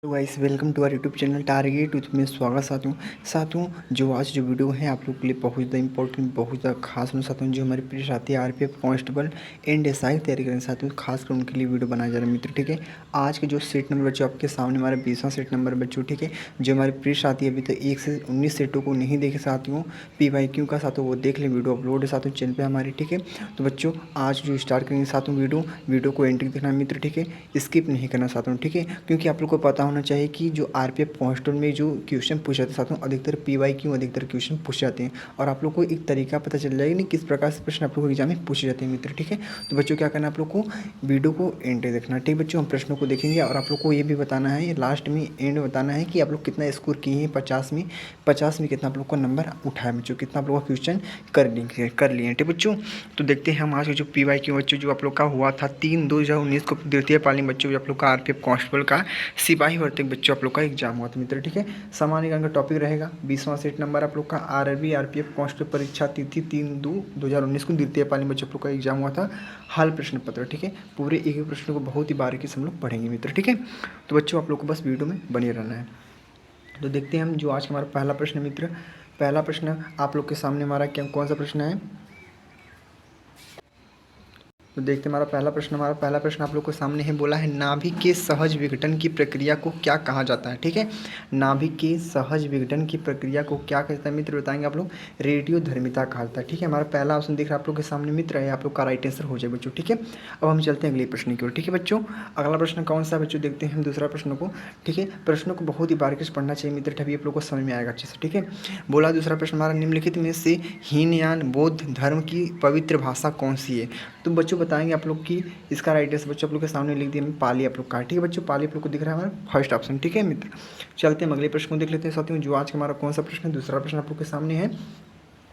तो guys welcome to our YouTube channel target with में स्वागत साथियों जो आज जो वीडियो है आप लोग के लिए बहुत ज़्यादा इंपॉर्टेंट बहुत ज़्यादा खास में साथियों जो हमारे प्रिय साथी आरपीएफ कांस्टेबल एंड एसआई तैयारी करें साथियों खासकर उनके लिए वीडियो बनाया जा रहा है मित्र। ठीक है, आज के जो सेट नंबर बच्चों आपके सामने हमारा 20वां सेट नंबर बच्चों। ठीक है, जो हमारे प्रिय साथी अभी तक 1 से 19 सेटों को नहीं देखे साथियों PYQ का साथियों वो देख लें, वीडियो अपलोड है साथियों चैनल पर हमारे। ठीक है, तो बच्चों आज जो स्टार्ट करेंगे साथियों वीडियो को एंड तक देखना मित्र। ठीक है, स्किप नहीं करना साथियों। ठीक है, क्योंकि आप लोग को पता होना चाहिए कि जो आरपीएफ कांस्टेबल में जो क्वेश्चन पूछे जाते हैं साथियों अधिकतर PYQ अधिकतर क्वेश्चन पूछे जाते हैं और आप लोग को एक तरीका पता चल जाएगा नहीं किस प्रकार से प्रश्न आप लोग को एग्जाम में पूछे जाते हैं मित्र। ठीक है, तो बच्चों क्या करना है आप लोग को वीडियो को एंड तक देखना। ठीक बच्चों, हम प्रश्नों को देखेंगे और आप लोग को ये भी बताना है लास्ट में एंड बताना है कि आप लोग कितना स्कोर किए हैं 50 में कितना आप लोग का नंबर उठाया बच्चों, कितना आप लोग का क्वेश्चन कर लिए। ठीक बच्चों, तो देखते हैं हम आज जो PYQ बच्चों जो आप लोग का हुआ था 3/2019 को द्वितीय पाली बच्चों जो आप लोग का आरपीएफ कांस्टेबल का सिपाही भर्ती बच्चों आप लोग का एग्जाम हुआ था मित्र। ठीक है, सामान्य ज्ञान का टॉपिक रहेगा 20वां सेट नंबर आप लोग का आरआरबी आरपीएफ कांस्टेबल परीक्षा तिथि 3/2/2019 को द्वितीय पाली बच्चों आप लोग का एग्जाम हुआ था हाल प्रश्न पत्र। ठीक है, पूरे एक एक प्रश्न को बहुत ही बारीकी से हम लोग पढ़ेंगे मित्र। ठीक है, तो बच्चों आप लोग को बस वीडियो में बने रहना है। तो देखते हैं हम जो आज का हमारा पहला प्रश्न मित्र। पहला प्रश्न आप लोग के सामने हमारा क्या कौन सा प्रश्न है, तो देखते हैं हमारा पहला प्रश्न आप लोग को सामने है। बोला है नाभिक के सहज विघटन की प्रक्रिया को क्या कहा जाता है। ठीक है, नाभिक के सहज विघटन की प्रक्रिया को क्या कहता है मित्र बताएंगे आप लोग, रेडियोधर्मिता कहा जाता है। ठीक है, हमारा पहला ऑप्शन दिख रहा है आप लोग के सामने मित्र है, आप लोग का राइट आंसर हो जाए बच्चों। ठीक है, अब हम चलते हैं अगले प्रश्न की ओर। ठीक है बच्चों, अगला प्रश्न कौन सा है बच्चों, देखते हैं हम दूसरा प्रश्न को। ठीक है, प्रश्नों को बहुत ही बारीकी से पढ़ना चाहिए मित्र, तभी आप लोग को समझ में आएगा अच्छे से। ठीक है, बोला दूसरा प्रश्न हमारा निम्नलिखित में से हीनयान बौद्ध धर्म की पवित्र भाषा कौन सी है। तो बच्चों बताएंगे आप लोग की इसका राइट आंसर बच्चों आप लोग के सामने लिख दिया पाली आप लोग का। ठीक है बच्चों, पाली आप लोग को दिख रहा है हमारा फर्स्ट ऑप्शन। ठीक है मित्र, चलते हैं अगले प्रश्न को देख लेते हैं साथियों जो आज का हमारा कौन सा प्रश्न है। दूसरा प्रश्न आप लोग के सामने है।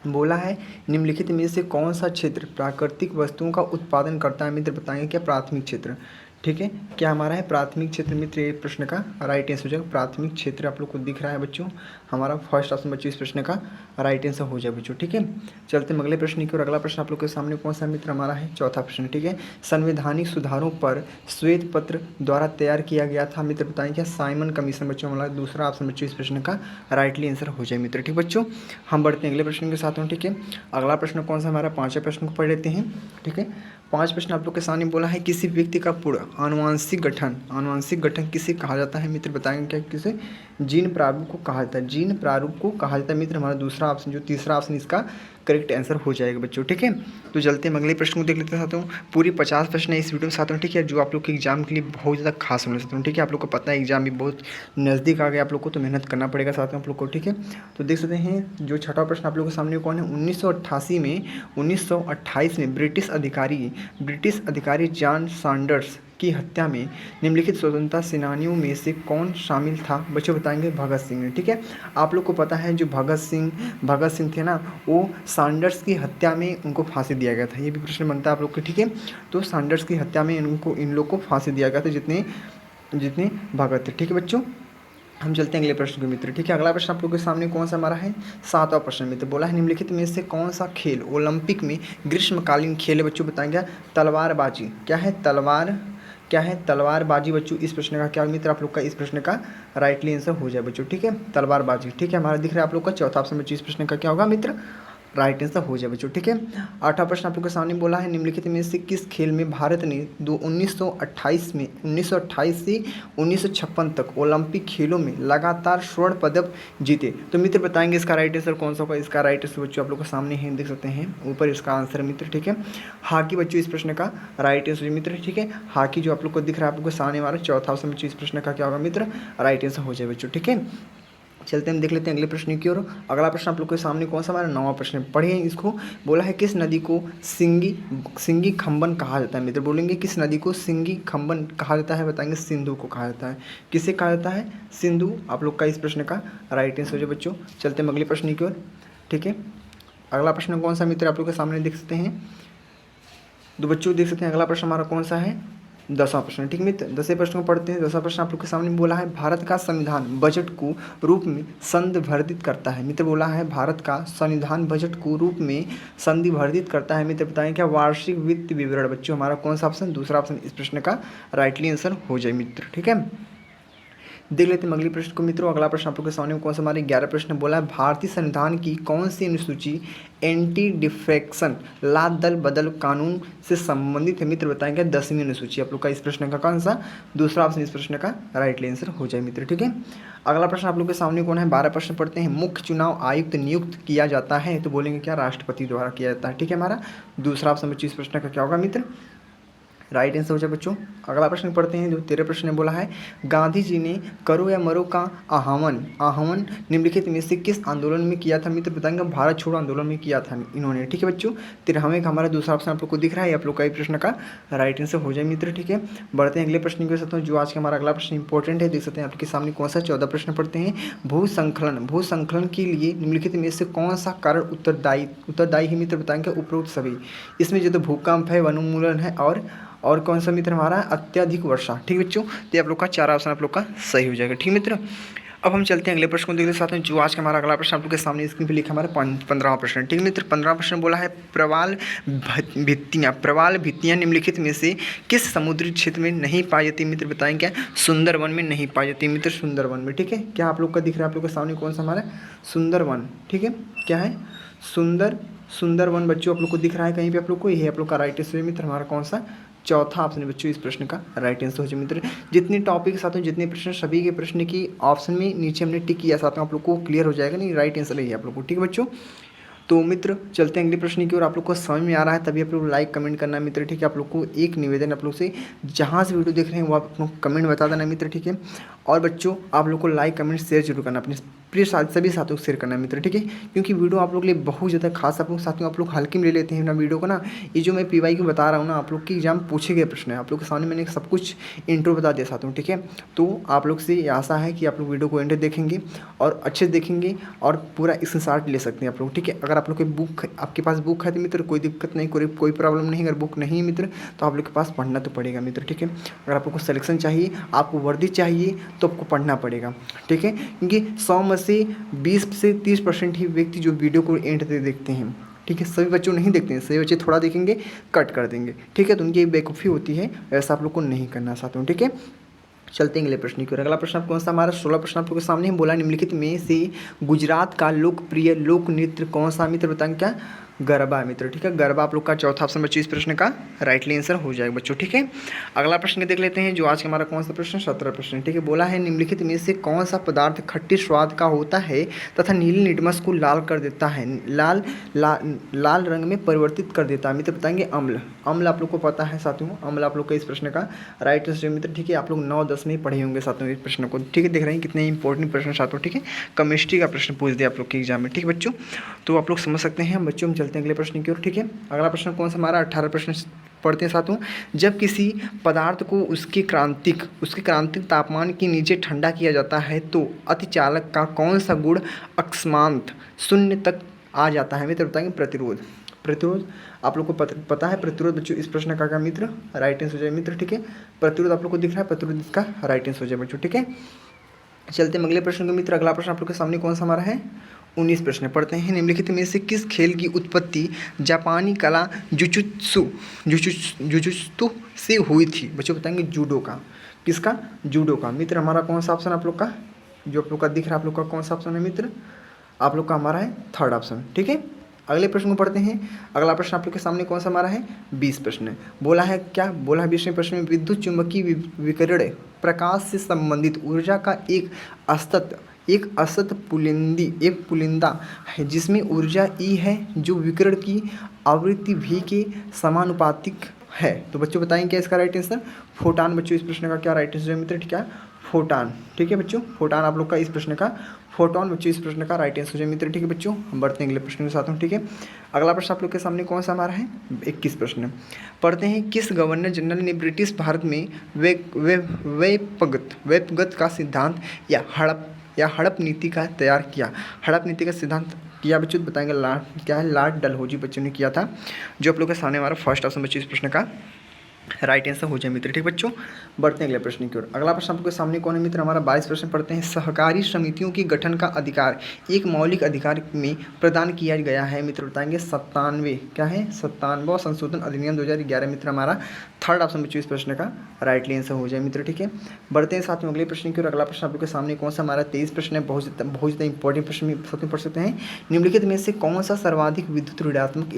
बोला है निम्नलिखित में से कौन सा क्षेत्र प्राकृतिक वस्तुओं का उत्पादन करता है मित्र बताएंगे क्या, प्राथमिक क्षेत्र। ठीक है, क्या हमारा है प्राथमिक क्षेत्र मित्र, ये प्रश्न का राइट आंसर हो जाएगा प्राथमिक क्षेत्र आप लोग को दिख रहा है बच्चों, हमारा फर्स्ट ऑप्शन बच्चों इस प्रश्न का राइट आंसर हो जाए बच्चों। ठीक है, चलते हैं अगले प्रश्न की और अगला प्रश्न आप लोग के सामने कौन सा मित्र हमारा है चौथा प्रश्न। ठीक है, संवैधानिक सुधारों पर श्वेत पत्र द्वारा तैयार किया गया था मित्र बताएंगे क्या, साइमन कमीशन बच्चों हमारा दूसरा ऑप्शन बच्चों इस प्रश्न का राइटली आंसर हो जाए मित्र। ठीक बच्चों, हम बढ़ते हैं अगले प्रश्न के साथ में। ठीक है, अगला प्रश्न कौन सा हमारा पांचवें प्रश्न को पढ़ लेते हैं। ठीक है, पांच प्रश्न आप लोग के सामने बोला है किसी व्यक्ति का पूर्ण आनुवांशिक गठन किसे कहा जाता है मित्र बताएंगे क्या, किसे, जीन प्रारूप को कहा जाता है, जीन प्रारूप को कहा जाता है मित्र, हमारा दूसरा ऑप्शन जो तीसरा ऑप्शन इसका करेक्ट आंसर हो जाएगा बच्चों। ठीक है, तो चलते हैं अगले प्रश्न को देख लेते हैं साथियों। पूरी 50 प्रश्न है इस वीडियो में साथियों। ठीक है, जो आप लोग के एग्जाम के लिए बहुत ज़्यादा खास होने साथियों। ठीक है, आप लोग को पता है एग्जाम भी बहुत नज़दीक आ गया आप लोग को, तो मेहनत करना पड़ेगा साथियों आप लोग को। ठीक है, तो देख सकते हैं जो छठा प्रश्न आप लोग के सामने कौन है, 1928 में ब्रिटिश अधिकारी जॉन सैंडर्स की हत्या में निम्नलिखित स्वतंत्रता सेनानियों में से कौन शामिल था बच्चों बताएंगे, भगत सिंह। ठीक है, आप लोग को पता है जो भगत सिंह थे ना, वो सैंडर्स की हत्या में उनको फांसी दिया गया था, ये भी प्रश्न बनता है आप लोग के। ठीक है, तो सैंडर्स की हत्या में इन लोग को फांसी दिया गया था जितने भगत थे। ठीक है बच्चों, हम चलते हैं अगले प्रश्न के मित्र। ठीक है, अगला प्रश्न आप लोग के सामने कौन सा हमारा है, सातवां प्रश्न मित्र। बोला है निम्नलिखित में से कौन सा खेल ओलंपिक में ग्रीष्मकालीन खेल है बच्चों बताएंगे, तलवारबाजी। क्या है तलवारबाजी बच्चों, इस प्रश्न का क्या मित्र आप लोग का इस प्रश्न का राइटली आंसर हो जाए बच्चों। ठीक है, तलवारबाजी। ठीक है, हमारा दिख रहा है आप लोग का चौथा ऑप्शन बच्चों, इस प्रश्न का क्या होगा मित्र, राइट आंसर हो जाए बच्चों। ठीक है, आठवां प्रश्न आप लोग के सामने बोला है निम्नलिखित में से किस खेल में भारत ने 1928 से 1956 तक ओलंपिक खेलों में लगातार स्वर्ण पदक जीते। तो मित्र बताएंगे इसका राइट आंसर कौन सा होगा, इसका राइट आंसर बच्चों आप लोग के सामने है, देख सकते हैं ऊपर इसका आंसर मित्र। ठीक है, हॉकी बच्चों इस प्रश्न का राइट आंसर मित्र। ठीक है, हॉकी जो आप लोग को दिख रहा है आप लोग के सामने हमारा चौथा ऑप्शन बच्चों, इस प्रश्न का क्या होगा मित्र, राइट आंसर हो जाए बच्चों। ठीक है, चलते हम देख लेते हैं अगले प्रश्न की ओर। अगला प्रश्न आप लोग के सामने कौन सा हमारा नौवां प्रश्न पढ़िए इसको। बोला है किस नदी को सिंगी खंबन कहा जाता है मित्र, बोलेंगे किस नदी को सिंगी खंबन कहा जाता है बताएंगे, सिंधु को कहा जाता है। किसे कहा जाता है, सिंधु आप लोग का इस प्रश्न का राइट आंसर हो जाए बच्चों। चलते हैं अगले प्रश्न की ओर। ठीक है, अगला प्रश्न कौन सा मित्र आप लोग के सामने देख सकते हैं, तो बच्चों देख सकते हैं अगला प्रश्न हमारा कौन सा है, 10वां प्रश्न। ठीक मित्र, 10वें प्रश्न को पढ़ते हैं। 10वां प्रश्न आप लोग के सामने बोला है भारत का संविधान बजट को रूप में संदर्भित करता है मित्र, बोला है भारत का संविधान बजट को रूप में संदर्भित करता है मित्र बताएं क्या, वार्षिक वित्त विवरण बच्चों हमारा कौन सा ऑप्शन, दूसरा ऑप्शन इस प्रश्न का राइटली आंसर हो जाए मित्र। ठीक है, देख लेते हैं अगले प्रश्न को मित्रों। अगला प्रश्न आप लोग के सामने कौन सा हमारे 11 प्रश्न बोला है, भारतीय संविधान की कौन सी अनुसूची एंटी डिफेक्शन लात दल बदल कानून से संबंधित है मित्र, बताएंगे 10वीं अनुसूची। आप लोग का इस प्रश्न का कौन सा दूसरा ऑप्शन इस प्रश्न का राइट आंसर हो जाए मित्र, ठीक है। अगला प्रश्न आप लोग के सामने कौन है, 12 प्रश्न पढ़ते हैं। मुख्य चुनाव आयुक्त नियुक्त किया जाता है, तो बोलेंगे क्या, राष्ट्रपति द्वारा किया जाता है, ठीक है। हमारा दूसरा ऑप्शन बच्चों इस प्रश्न का क्या होगा मित्र, राइट आंसर हो जाए बच्चों। अगला प्रश्न पढ़ते हैं जो 13 प्रश्न ने बोला है, गांधी जी ने करो या मरो का आह्वान निम्नलिखित में से किस आंदोलन में किया था मित्र, बताएंगे भारत छोड़ो आंदोलन में किया था इन्होंने, ठीक है बच्चों। 13वें का हमारा दूसरा ऑप्शन आप लोग को दिख रहा है, आप लोग का प्रश्न का राइट आंसर हो जाए मित्र, ठीक है। बढ़ते हैं अगले प्रश्न के साथ, जो आज का हमारा अगला प्रश्न इंपॉर्टेंट है, देख सकते हैं आपके सामने कौन सा 14 प्रश्न पढ़ते हैं। भूस्खलन के लिए निम्नलिखित में से कौन सा कारण उत्तरदायी है मित्र, बताएंगे उपरोक्त सभी। इसमें जो तो भूकंप है, वनोन्मूलन है और कौन सा मित्र हमारा अत्यधिक वर्षा, ठीक है बच्चों। तो आप लोग का 4 ऑप्शन आप लोग का सही हो जाएगा, ठीक मित्र। अब हम चलते हैं अगले प्रश्न को देखते साथ में, जो आज का हमारा अगला प्रश्न आप लोग के सामने स्क्रीन पे लिखा हमारा 15वां प्रश्न, ठीक मित्र। 15वां प्रश्न बोला है, प्रवाल भित्तियाँ निम्नलिखित में से किस समुद्री क्षेत्र में नहीं पाई जाती मित्र, बताएं क्या, सुंदरवन में नहीं पाई जाती मित्र, सुंदरवन में, ठीक है। क्या आप लोग का दिख रहा है आप लोग के सामने कौन सा हमारा सुंदरवन, ठीक है, क्या है सुंदरवन बच्चों आप लोग को दिख रहा है कहीं पे आप लोग को, यही आप लोग का राइट आंसर मित्र हमारा कौन सा चौथा ऑप्शन है बच्चों इस प्रश्न का राइट आंसर हो जाए मित्र। जितने टॉपिक साथ में जितने प्रश्न सभी के प्रश्न की ऑप्शन में नीचे हमने टिक किया, साथ में आप लोग को क्लियर हो जाएगा, नहीं राइट आंसर है आप लोग को, ठीक है बच्चों। तो मित्र चलते हैं अगले प्रश्न की ओर। आप लोग को समझ में आ रहा है तभी आप लोग लाइक कमेंट करना मित्र, ठीक है। आप लोग को एक निवेदन आप लोग से, जहाँ से वीडियो देख रहे हैं वो आप लोग कमेंट बता देना मित्र, ठीक है। और बच्चों आप लोग को लाइक कमेंट शेयर जरूर करना, अपने प्रिय सभी साथियों को शेयर करना मित्र, ठीक है। क्योंकि वीडियो आप लोग के लिए बहुत ज़्यादा खास, आप लोग साथियों आप लोग हल्के में ले लेते हैं ना वीडियो को ना। ये जो मैं PY को बता रहा हूँ ना, आप लोग की एग्जाम पूछे गए प्रश्न है, आप लोग के सामने मैंने सब कुछ इंट्रो बता दिया साथियों, ठीक है। तो आप लोग से आशा है कि आप लोग वीडियो को एंड देखेंगे और अच्छे देखेंगे और पूरा स्क्रीनशॉट ले सकते हैं आप लोग, ठीक है। अगर आप लोग की बुक, आपके पास बुक है तो मित्र कोई दिक्कत नहीं, कोई प्रॉब्लम नहीं। अगर बुक नहीं है मित्र तो आप लोग के पास पढ़ना तो पड़ेगा मित्र, ठीक है। अगर आप लोग को सिलेक्शन चाहिए, आपको वर्दी चाहिए तो आपको पढ़ना पड़ेगा, ठीक है। क्योंकि 100 में से 20 से 30% ही व्यक्ति जो वीडियो को एंड तक देखते हैं, ठीक है। सभी बच्चों नहीं देखते हैं, सभी बच्चे थोड़ा देखेंगे कट कर देंगे, ठीक है। तो उनकी बेवकूफ़ी होती है, ऐसा आप लोग को नहीं करना चाहता हूँ, ठीक है। चलते हैं अगले प्रश्न की ओर। अगला प्रश्न कौन सा हमारा 16 प्रश्न आप लोग के सामने बोला, निम्नलिखित में से गुजरात का लोकप्रिय लोक नृत्य कौन सा मित्र, बताएंगे क्या, गरबा है मित्र, ठीक है। गरबा आप लोग का चौथा ऑप्शन बच्चों इस प्रश्न का राइटली आंसर हो जाएगा बच्चों, ठीक है। अगला प्रश्न देख लेते हैं, जो आज का हमारा कौन सा प्रश्न 17 प्रश्न, ठीक है। बोला है निम्नलिखित में से कौन सा पदार्थ खट्टे स्वाद का होता है तथा नीले लिटमस को लाल कर देता है, लाल रंग में परिवर्तित कर देता है मित्र, बताएंगे अम्ल आप लोग को पता है साथियों, अम्ल आप लोग का इस प्रश्न का राइट आंसर मित्र, ठीक है। आप लोग 9-10 में ही पढ़े होंगे साथियों इस प्रश्न को, ठीक है। देख रहे हैं कितने इंपॉर्टेंट प्रश्न साथियों, ठीक है। केमिस्ट्री का प्रश्न पूछ दिया आप लोग के एग्जाम में, ठीक है बच्चों। तो आप लोग समझ सकते हैं बच्चों। हम चलते हैं अगले प्रश्न की ओर, ठीक है। अगला प्रश्न कौन सा हमारा 18 प्रश्न पढ़ते हैं साथियों। जब किसी पदार्थ को उसके क्रांतिक तापमान के नीचे ठंडा किया जाता है तो अतिचालक का कौन सा गुण अकस्मात 0 तक आ जाता है मित्र, बताएंगे प्रतिरोध आप लोग को पता है प्रतिरोध बच्चों इस प्रश्न का मित्र राइट आंसर हो जाए मित्र, ठीक है। प्रतिरोध आप लोग को दिख रहा है, प्रतिरोध इसका राइट आंसर हो जाए बच्चों, ठीक है। चलते हैं अगले प्रश्न को मित्र। अगला प्रश्न आप लोग के सामने कौन सा हमारा है 19 प्रश्न पढ़ते हैं। निम्नलिखित में से किस खेल की उत्पत्ति जापानी कला जुजुत्सु से हुई थी बच्चों, बताएंगे जूडो का, किसका, जूडो का मित्र। हमारा कौन सा ऑप्शन आप लोग का, जो आप लोग का दिख रहा है आप लोग का कौन सा ऑप्शन है मित्र, आप लोग का हमारा है 3rd ऑप्शन, ठीक है। अगले प्रश्न को पढ़ते हैं। अगला प्रश्न आप लोग के सामने कौन सा हमारा है 20 प्रश्न। बोला है क्या, बोला है 20वें प्रश्न में विद्युत चुंबकीय विकिरण प्रकाश से संबंधित ऊर्जा का एक असत पुलिंदा है जिसमें ऊर्जा E है जो विकिरण की आवृत्ति V के समानुपातिक है। तो बच्चों बताएं क्या इसका राइट आंसर, फोटान बच्चों इस प्रश्न का क्या राइट आंसर है मित्र, ठीक है, फोटान, ठीक है बच्चों। फोटान आप लोग का इस प्रश्न का, फोटोन बच्चों इस प्रश्न का राइट आंसर है मित्र, ठीक है बच्चों। हम बढ़ते हैं अगले प्रश्न के साथ में, ठीक है। अगला प्रश्न आप लोग के सामने कौन सा हमारा है 21 प्रश्न पढ़ते हैं। किस गवर्नर जनरल ने ब्रिटिश भारत में वेपगत का सिद्धांत या हड़प नीति का तैयार किया, हड़प नीति का सिद्धांत किया बच्चों, बताएंगे क्या है, लॉर्ड डलहौजी बच्चों ने किया था, जो आप लोग के सामने हमारा 1st ऑप्शन बच्चों इस प्रश्न का राइट आंसर हो जाए मित्र। ठीक बच्चों, बढ़ते हैं अगले प्रश्न की ओर। अगला प्रश्न आपके सामने कौन है मित्र? हमारा 22 प्रश्न पढ़ते हैं। सहकारी समितियों की गठन का अधिकार एक मौलिक अधिकार में प्रदान किया गया है मित्र, बताएंगे 97, क्या है 97वां संशोधन अधिनियम 2011 मित्र। हमारा थर्ड ऑप्शन बच्चों इस प्रश्न का राइटली आंसर हो जाए मित्र। ठीक है, बढ़ते हैं साथ में अगले प्रश्न की ओर। अगला प्रश्न आपके सामने कौन सा? हमारा 23 प्रश्न है, बहुत ज़्यादा इंपॉर्टेंट प्रश्न भी साथ में पढ़ सकते हैं। निम्नलिखित में से कौन सा सर्वाधिक विद्युत ऋणात्मक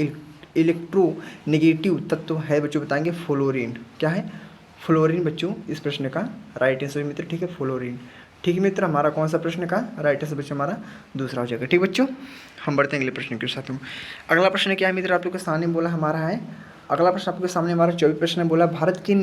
इलेक्ट्रोनेगेटिव तत्व है बच्चों? बताएंगे फ्लोरीन। क्या है? फ्लोरीन बच्चों इस प्रश्न का राइट आंसर मित्र। ठीक है, फ्लोरीन। ठीक है मित्र, हमारा कौन सा प्रश्न का राइट आंसर बच्चों? हमारा दूसरा हो जाएगा। ठीक बच्चों, हम बढ़ते हैं अगले प्रश्न के साथ में। अगला प्रश्न क्या है मित्र? आप लोग के सामने बोला हमारा है, अगला प्रश्न आपके सामने हमारा 24 प्रश्न है। बोला भारत के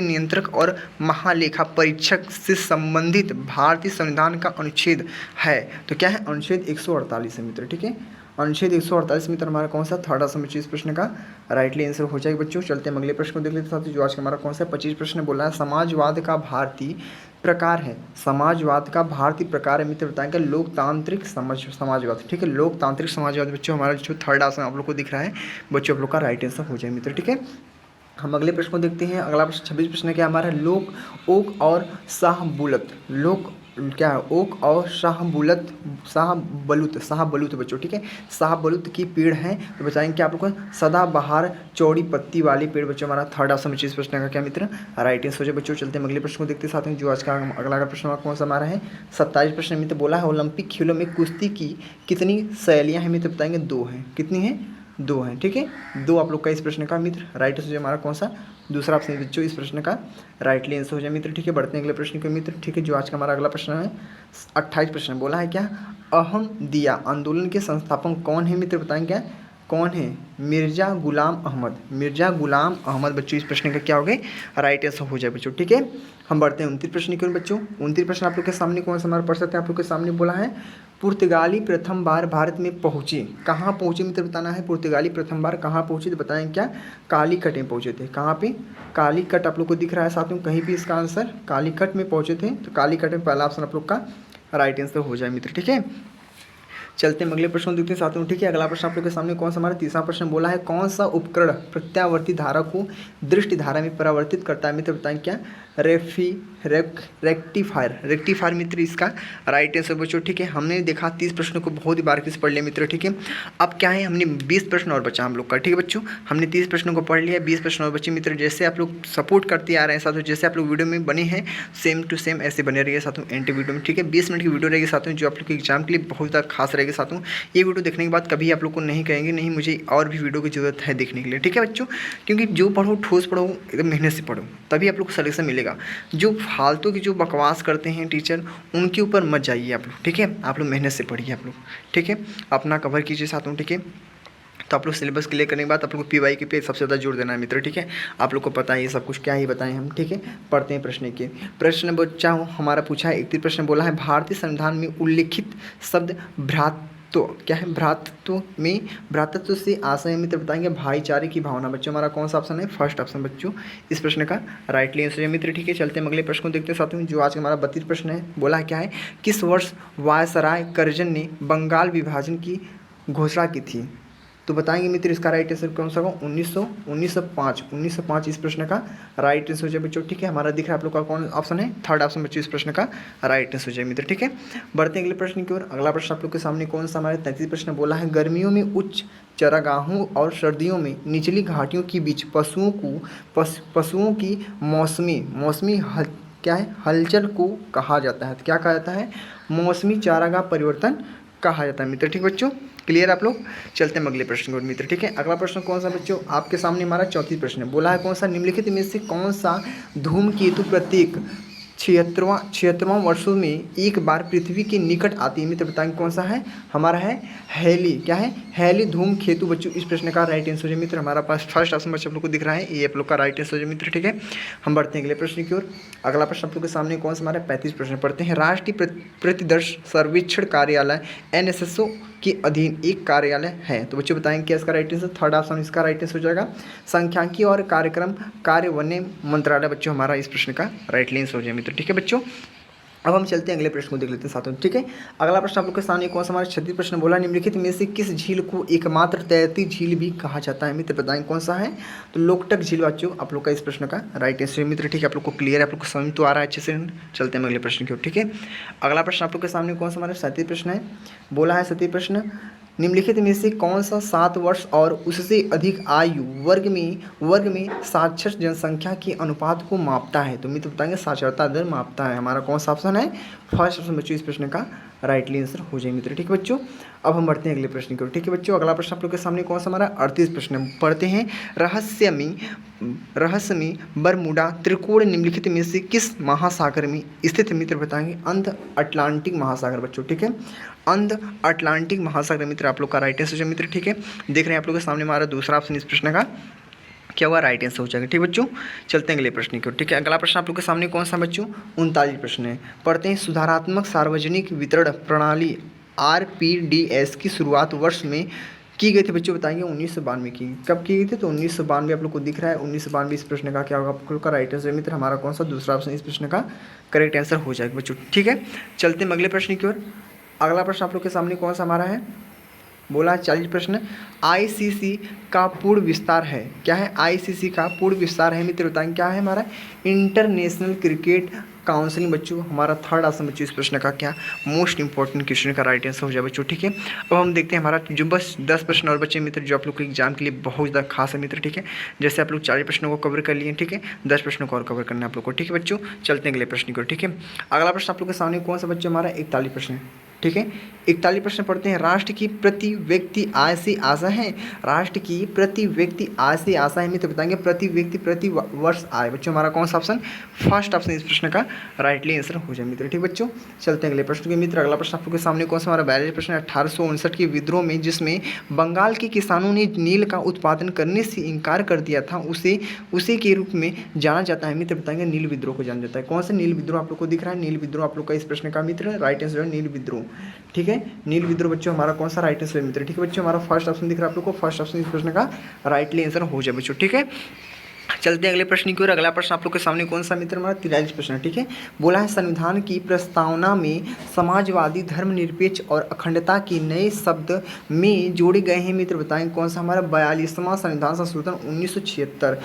नियंत्रक और महालेखा परीक्षक से संबंधित भारतीय संविधान का अनुच्छेद है, तो क्या है? अनुच्छेद 148 है मित्र। ठीक है, अनुच्छेद 148 मित्र हमारा कौन सा? थर्ड ऑप्शन बच्चों इस प्रश्न का राइटली आंसर हो जाएगा बच्चों। चलते हैं अगले प्रश्न को देख लेते हैं साथ, जो आज का हमारा कौन सा 25 प्रश्न बोला है। समाजवाद का भारतीय प्रकार है, समाजवाद का भारतीय प्रकार है मित्र, बताएंगे लोकतांत्रिक समाजवाद। ठीक है, लोकतांत्रिक समाजवाद बच्चों हमारा जो थर्ड ऑप्शन आप लोग को दिख रहा है बच्चों, आप लोग का राइट आंसर हो जाए मित्र। ठीक है, हम अगले प्रश्न को देखते हैं। अगला प्रश्न 26 प्रश्न क्या हमारा? लोक ओक और शाहबुलत, लोक क्या है? ओक और शाहबुलत बच्चों। ठीक है, शाहबलूत की पेड़ हैं, तो बताएंगे क्या आप लोग को? सदाबहार चौड़ी पत्ती वाली पेड़ बच्चों, हमारा थर्ड ऑप्शन बच्चों इस प्रश्न का क्या मित्र? राइट आंसर हो जाए बच्चों। चलते हैं अगले प्रश्न को देखते साथ में, जो आज का अगला प्रश्न कौन सा हमारा है? 27 प्रश्न मित्र। बोला है ओलंपिक खेलों में कुश्ती की कितनी शैलियाँ हैं मित्र? बताएंगे 2 हैं। कितनी हैं? 2 हैं। ठीक है, 2 आप लोग का इस प्रश्न का मित्र राइट आंसर हमारा कौन सा? दूसरा ऑप्शन बच्चों इस प्रश्न का राइटली आंसर हो जाए मित्र। ठीक है, बढ़ते हैं अगले प्रश्न के मित्र। ठीक है, जो आज का हमारा अगला प्रश्न है 28 प्रश्न। बोला है क्या? अहमदिया आंदोलन के संस्थापक कौन है मित्र? बताएंगे क्या कौन है? मिर्जा गुलाम अहमद बच्चों इस प्रश्न का क्या हो गए? राइट आंसर हो जाए बच्चों। ठीक है, हम बढ़ते हैं 29 प्रश्न की ओर बच्चों। 29 प्रश्न आप लोग के सामने कौन सा हमारा पढ़ सकते हैं? आप लोग के सामने बोला है पुर्तगाली प्रथम बार भारत में पहुँचे, कहाँ पहुँचे मित्र? बताना है पुर्तगाली प्रथम बार कहाँ पहुँचे, तो बताएं क्या? कालीकट में पहुँचे थे। कहाँ पे? कालीकट आप लोग को दिख रहा है साथ में, कहीं भी इसका आंसर कालीकट में पहुँचे थे, तो कालीकट में पहला ऑप्शन आप लोग का राइट आंसर हो जाए मित्र। ठीक है, चलते हैं अगले प्रश्न देखते हैं साथ में। ठीक है, अगला प्रश्न आप लोग के सामने कौन सा? हमारा तीसरा प्रश्न बोला है कौन सा उपकरण प्रत्यावर्ती धारा को दृष्टि धारा में परावर्तित करता है मित्र? बताएं क्या? रेक्टिफायर मित्र इसका राइट आंसर बच्चों। ठीक है, हमने देखा 30 प्रश्नों को बहुत ही बारीकी से पढ़ लिया मित्र। ठीक है, अब क्या है, हमने 20 प्रश्न और बचा हम लोग का। ठीक है बच्चों, हमने 30 प्रश्नों को पढ़ लिया, 20 प्रश्न और बचे मित्र। जैसे आप लोग सपोर्ट करते आ रहे हैं साथ में, जैसे आप लोग वीडियो में बने हैं सेम टू सेम ऐसे बने रहिए साथ में एंड वीडियो में। ठीक है, 20 मिनट की वीडियो रहेगी साथ में, जो आप लोग के एग्जाम के लिए बहुत ज़्यादा खास रहेगी साथ में। ये वीडियो देखने के बाद कभी आप लोग को नहीं कहेंगे नहीं मुझे और भी वीडियो की जरूरत है देखने के लिए। ठीक है बच्चों, क्योंकि जो पढ़ो ठोस पढ़ो, एकदम मेहनत से पढ़ो, तभी आप लोग को सलेक्शन मिलेगा। जो फालतू की जो बकवास करते हैं टीचर, उनके ऊपर मत जाइए आप लोग। ठीक है, आप लोग मेहनत से पढ़िए आप लोग। ठीक है, अपना कवर कीजिए साथ में। ठीक है, तो आप लोग सिलेबस क्लियर करने के बाद आप लोग को पीवाई के पे सबसे ज़्यादा जोर देना है मित्र। ठीक है, आप लोग को पता है ये सब कुछ, क्या ही बताएं हम। ठीक है, पढ़ते हैं प्रश्न के। प्रश्न बच्चा हमारा पूछा है 31 प्रश्न। बोला है भारतीय संविधान में उल्लिखित शब्द तो क्या है? भ्रातृत्व से आशय मित्र, बताएंगे भाईचारे की भावना बच्चों। हमारा कौन सा ऑप्शन है? फर्स्ट ऑप्शन बच्चों इस प्रश्न का राइटली आंसर है मित्र। ठीक है, चलते हैं अगले प्रश्न को देखते हैं साथ में, जो आज का हमारा 32 प्रश्न है। बोला है क्या है? किस वर्ष वायसराय करजन ने बंगाल विभाजन की घोषणा की थी? तो बताएंगे मित्र इसका राइट आंसर कौन सा होगा? 1905 इस प्रश्न का राइट आंसर हो जाए बच्चों। ठीक है, हमारा दिख रहा है आप लोग का कौन ऑप्शन है? थर्ड ऑप्शन बच्चों इस प्रश्न का राइट आंसर हो जाए मित्र। ठीक है, बढ़ते हैं अगले प्रश्न की ओर। अगला प्रश्न आप लोग के सामने कौन सा? हमारे 33 प्रश्न। बोला है गर्मियों में उच्च चरागाहों और सर्दियों में निचली घाटियों के बीच पशुओं की मौसमी क्या है? हलचल को कहा जाता है। क्या कहा जाता है? मौसमी चारागाह परिवर्तन कहा जाता है मित्र। ठीक बच्चों, क्लियर आप लोग? चलते हैं अगले प्रश्न को मित्र। ठीक है, अगला प्रश्न कौन सा बच्चों? आपके सामने हमारा 34 प्रश्न है। बोला है कौन सा? निम्नलिखित में से कौन सा धूमकेतु प्रत्येक 76वां वर्षों में एक बार पृथ्वी के निकट आती है मित्र? बताएंगे कौन सा है? हमारा है हेली। क्या है? हेली धूमकेतु बच्चों इस प्रश्न का राइट आंसर है मित्र। हमारा पास फर्स्ट ऑप्शन बच्चों आप लोग को दिख रहा है, ये आप लोग का राइट आंसर है मित्र। ठीक है, हम बढ़ते हैं अगले प्रश्न की ओर। अगला प्रश्न आप लोग के सामने कौन सा? हमारा 35 प्रश्न पढ़ते हैं। राष्ट्रीय प्रतिदर्श सर्वेक्षण कार्यालय NSSO के अधीन एक कार्यालय है, तो बच्चों बताएंगे क्या इसका राइट आंसर? थर्ड ऑप्शन इसका राइट आंसर हो जाएगा सांख्यिकी और कार्यक्रम कार्यान्वयन मंत्रालय बच्चों, हमारा इस प्रश्न का राइट आंसर हो जाए मित्र। ठीक है बच्चों, अब हम चलते हैं अगले प्रश्न को देख लेते हैं साथ में, ठीक है। अगला प्रश्न आप लोग के सामने कौन सा हमारा 36 प्रश्न बोला, निम्नलिखित में से किस झील को एकमात्र तैरती झील भी कहा जाता है, मित्र बताएं कौन सा है। तो लोकटक झील बच्चों आप लोग का इस प्रश्न का राइट आंसर मित्र, ठीक है। आप लोग को क्लियर है, आप लोग को समझ तो आ रहा है अच्छे से। चलते हैं अगले प्रश्न की ओर, ठीक है। अगला प्रश्न आप लोग के सामने कौन सा हमारा 37 प्रश्न है, बोला है 37 प्रश्न, निम्नलिखित में से कौन सा 7 वर्ष और उससे अधिक आयु वर्ग में साक्षर जनसंख्या के अनुपात को मापता है। तो मित्र बताएंगे साक्षरता दर मापता है, हमारा कौन सा ऑप्शन है, फर्स्ट ऑप्शन बच्चों इस प्रश्न का राइटली आंसर हो जाए मित्र, ठीक है बच्चों। अब हम बढ़ते हैं अगले प्रश्न की ओर, ठीक है बच्चों। अगला प्रश्न आप लोग के सामने कौन सा हमारा 38 प्रश्न पढ़ते हैं, रहस्यमयी बरमूडा त्रिकोण निम्नलिखित में से किस महासागर में स्थित, मित्र बताएंगे अंध अटलांटिक महासागर बच्चों, ठीक है। अंध अटलांटिक महासागर मित्र आप लोग का राइट आंसर मित्र, ठीक है। देख रहे हैं आप लोग के सामने हमारा दूसरा ऑप्शन इस प्रश्न का क्या हुआ, राइट आंसर हो जाएगा, ठीक बच्चों। चलते हैं अगले प्रश्न की ओर, ठीक है। अगला प्रश्न आप लोग के सामने कौन सा बच्चों 39 प्रश्न है, पढ़ते हैं सुधारात्मक सार्वजनिक वितरण प्रणाली RPDS की शुरुआत वर्ष में की गई थी बच्चों, बताएंगे 1992 की। कब की गई थी, तो 1992 आप लोग को दिख रहा है 1992 इस प्रश्न का क्या होगा आप लोग का राइट आंसर मित्र, हमारा कौन सा दूसरा ऑप्शन इस प्रश्न का करेक्ट आंसर हो जाएगा बच्चों, ठीक है। चलते हैं अगले प्रश्न की ओर। अगला प्रश्न आप लोग के सामने कौन सा हमारा है, बोला 40 प्रश्न, ICC का पूर्ण विस्तार है, क्या है ICC का पूर्ण विस्तार है मित्र बताएंगे क्या है, हमारा इंटरनेशनल क्रिकेट काउंसिल बच्चों, हमारा थर्ड ऑप्शन बच्चों इस प्रश्न का क्या मोस्ट इंपॉर्टेंट क्वेश्चन का राइट आंसर हो जाए बच्चों, ठीक है। अब हम देखते हैं हमारा जो बस 10 प्रश्न और बच्चे मित्र जो आप लोग के एग्जाम के लिए बहुत ज़्यादा खास है मित्र, ठीक है। जैसे आप लोग 40 प्रश्नों को कवर कर लिए, ठीक है, 10 प्रश्नों को और कवर करना है आप लोग को, ठीक है बच्चों। चलते हैं अगले प्रश्न को, ठीक है। अगला प्रश्न आप लोग के सामने कौन सा बच्चों हमारा 41 प्रश्न है, ठीक है। 41 प्रश्न पढ़ते हैं, राष्ट्र की प्रति व्यक्ति आय से आशा है, राष्ट्र की प्रति व्यक्ति आय से आशा है मित्र बताएंगे प्रति व्यक्ति प्रति वर्ष आय बच्चों, हमारा कौन सा ऑप्शन फर्स्ट ऑप्शन इस प्रश्न का राइटली आंसर हो जाए मित्र, ठीक बच्चों। चलते हैं अगले प्रश्न के मित्र। अगला प्रश्न आप लोग के सामने कौन सा हमारा 42 प्रश्न 1859 के विद्रोह में जिसमें बंगाल के किसानों ने नील का उत्पादन करने से इनकार कर दिया था उसे के रूप में जाना जाता है मित्र बताएंगे नील विद्रोह को जाना जाता है, कौन सा नील विद्रोह आप लोग को दिख रहा है, नील विद्रोह आप लोग का इस प्रश्न का मित्र राइट आंसर है नील विद्रोह, ठीक है। नील विद्रोह बच्चों हमारा कौन सा राइट आंसर है मित्र, ठीक है बच्चों। हमारा फर्स्ट ऑप्शन दिख रहा है आप लोग को, फर्स्ट ऑप्शन इस प्रश्न का राइटली आंसर हो जाए बच्चों, ठीक है। चलते हैं अगले प्रश्न की ओर। अगला प्रश्न आप लोग के सामने कौन सा मित्र हमारा 43 प्रश्न है, ठीक है। बोला है संविधान की प्रस्तावना में समाजवादी धर्मनिरपेक्ष और अखंडता के नए शब्द में जोड़े गए हैं मित्र बताएं कौन सा, हमारा 42वां संविधान संशोधन 1976,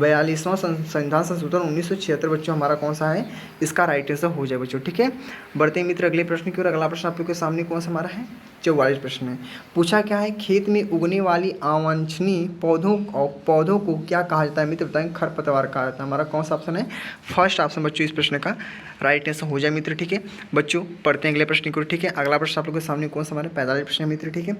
42वां संविधान संशोधन 1976 बच्चों हमारा कौन सा है, इसका राइट आंसर हो जाए बच्चों, ठीक है। बढ़ते हैं मित्र अगले प्रश्न की ओर। अगला प्रश्न आप लोग के सामने कौन सा हमारा है 44 प्रश्न है, पूछा क्या है खेत में उगने वाली अवांछनीय पौधों को क्या कहा जाता है मित्र बताएं, खरपतवार कहा जाता है, हमारा कौन सा ऑप्शन है फर्स्ट ऑप्शन बच्चों इस प्रश्न का राइट आंसर हो जाए मित्र, ठीक है बच्चों। पढ़ते हैं अगले प्रश्न को, ठीक है। अगला प्रश्न आप लोग के सामने कौन सा हमारे 45 प्रश्न है मित्र, ठीक है।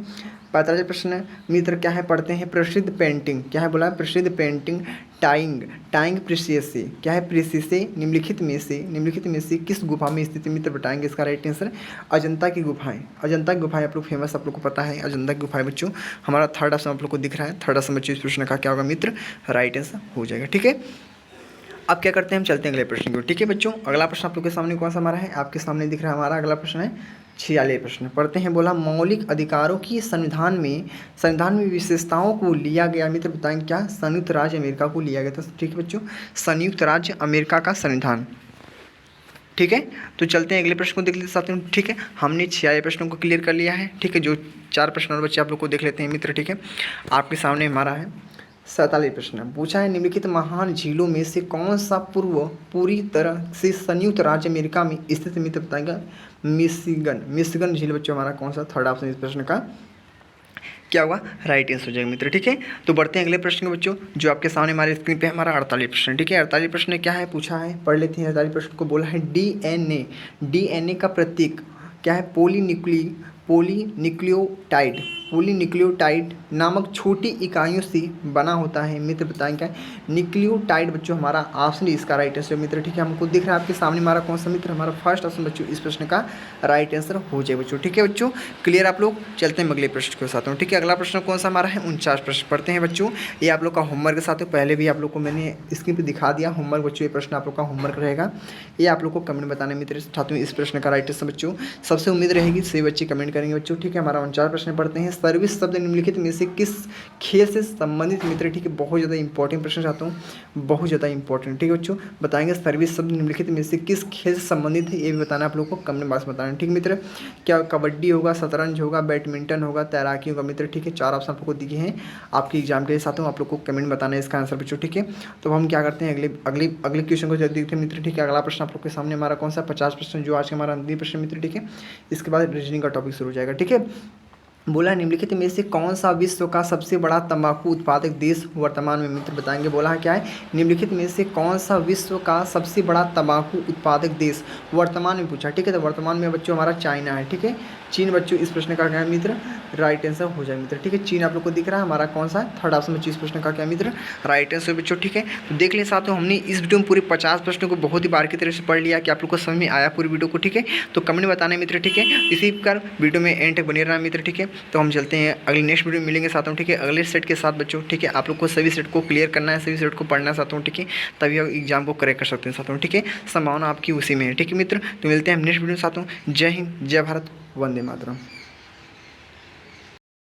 45 प्रश्न मित्र क्या है, पढ़ते हैं प्रसिद्ध पेंटिंग क्या है, बोला प्रसिद्ध पेंटिंग टाइंग प्रेसियसे क्या है, प्रेसियसे निम्नलिखित में से किस गुफा में स्थित मित्र बताएंगे, इसका राइट आंसर अजंता की गुफाएं आप लोग फेमस आप लोग को पता है अजंता की गुफाएं बच्चों, हमारा थर्ड ऑप्शन आप लोग को दिख रहा है, थर्ड ऑप्शन बच्चों इस प्रश्न का क्या होगा मित्र राइट आंसर हो जाएगा, ठीक है। अब क्या करते हैं हम चलते हैं अगले प्रश्न की ओर, ठीक है बच्चों। अगला प्रश्न आप लोग के सामने कौन सा हमारा है, आपके सामने दिख रहा है हमारा अगला प्रश्न है 46 प्रश्न पढ़ते हैं, बोला मौलिक अधिकारों की संविधान में विशेषताओं को लिया गया मित्र बताएंगे क्या, संयुक्त राज्य अमेरिका को लिया गया था, ठीक है बच्चों संयुक्त राज्य अमेरिका का संविधान, ठीक है। तो चलते हैं अगले प्रश्न को देख लेते साथ में, ठीक है। हमने 46 प्रश्नों को क्लियर कर लिया है, ठीक है। जो 4 प्रश्न और बच्चे आप लोग को देख लेते हैं मित्र, ठीक है। आपके सामने हमारा है 47 प्रश्न पूछा है निम्नलिखित महान झीलों में से कौन सा पूरी तरह से संयुक्त राज्य अमेरिका में स्थित मित्र बताएगा, मिशिगन झील बच्चों हमारा कौन सा थर्ड ऑप्शन इस प्रश्न का क्या होगा राइट आंसर हो जाएगा मित्र, ठीक है। तो बढ़ते हैं अगले प्रश्न के बच्चों जो आपके सामने हमारे स्क्रीन पे हमारा 48 प्रश्न, ठीक है। 48 प्रश्न क्या है पूछा है, पढ़ लेते हैं 48 प्रश्न को। बोला है डीएनए का प्रतीक क्या है, पोलीन्यूक्लियोटाइड नामक छोटी इकाइयों से बना होता है मित्र बताएं क्या, न्यूक्लियोटाइड बच्चों हमारा ऑप्शन इसका राइट आंसर मित्र, ठीक है। हमको दिख रहा है आपके सामने हमारा कौन सा मित्र, हमारा फर्स्ट ऑप्शन बच्चों इस प्रश्न का राइट आंसर हो जाए बच्चों, ठीक है बच्चों क्लियर आप लोग। चलते हैं अगले प्रश्न के साथ में, ठीक है। अगला प्रश्न कौन सा हमारा है 49 प्रश्न पढ़ते हैं बच्चों, ये आप लोग का होमवर्क के साथ पहले भी आप लोग को मैंने स्क्रीन पर दिखा दिया होमवर्क बच्चों, ये प्रश्न आप लोग का होमवर्क रहेगा, ये आप लोग को कमेंट बताने मित्र साथ में इस प्रश्न का राइट आंसर बच्चों सबसे उम्मीद रहेगी सभी बच्चे कमेंट करेंगे बच्चों, ठीक है। हमारा 49 प्रश्न पढ़ते हैं सर्विस शब्द निम्नलिखित में से किस खेल से संबंधित मित्र, ठीक है, बहुत ज़्यादा इंपॉर्टेंट प्रश्न चाहता हूँ, बहुत ज़्यादा इंपॉर्टेंट, ठीक है बच्चों। बताएंगे सर्विस शब्द निम्नलिखित में से किस खेल से संबंधित है, ये भी बताना आप लोगों को कमेंट बॉक्स में बताना, ठीक मित्र। क्या कबड्डी होगा, शतरंज होगा, बैडमिंटन होगा, तैराकी होगा मित्र, ठीक है। 4 ऑप्शन आपको दिए हैं आपके एग्जाम के साथ, आप लोग को कमेंट बताना है इसका आंसर बच्चों, ठीक है। तो हम क्या करते हैं अगले क्वेश्चन को जल्दी देखते हैं मित्र, ठीक है। अगला प्रश्न आप लोग के सामने हमारा कौन सा 50 प्रश्न जो आज का हमारा अंतिम प्रश्न मित्र, ठीक है। इसके बाद रीजनिंग का टॉपिक शुरू हो जाएगा, ठीक है। बोला निम्नलिखित में से कौन सा विश्व का सबसे बड़ा तंबाकू उत्पादक देश वर्तमान में मित्र, बताएंगे। बोला है क्या है, निम्नलिखित में से कौन सा विश्व का सबसे बड़ा तंबाकू उत्पादक देश वर्तमान में पूछा, ठीक है। तो वर्तमान में बच्चों हमारा चाइना है, ठीक है। चीन बच्चों इस प्रश्न का क्या है मित्र, राइट आंसर हो जाए मित्र, ठीक है। चीन आप लोग को दिख रहा है, हमारा कौन सा थर्ड ऑप्शन में इस प्रश्न का क्या मित्र, राइट आंसर बच्चों, ठीक है। तो देख लें साथियों, हमने इस वीडियो में पूरे 50 प्रश्नों को बहुत ही बार की तरह से पढ़ लिया कि आप लोग को समझ में आया पूरी वीडियो को, ठीक है। तो कमेंट बताना मित्र, ठीक है। इसी कर वीडियो में एंड तक बने रहना मित्र, ठीक है। तो हम चलते हैं अगले नेक्स्ट वीडियो में मिलेंगे साथ हूँ, ठीक है, अगले सेट के साथ बच्चों, ठीक है। आप लोग को सभी सेट को क्लियर करना है, सभी सेट को पढ़ना साथ हूँ, ठीक है। तभी आप एग्जाम को करेक्ट कर सकते हैं साथ हूँ, ठीक है। संभावना आपकी उसी में है, ठीक है मित्र। तो मिलते हैं हम नेक्स्ट वीडियो में साथ हूँ। जय हिंद, जय भारत, वंदे मातरम।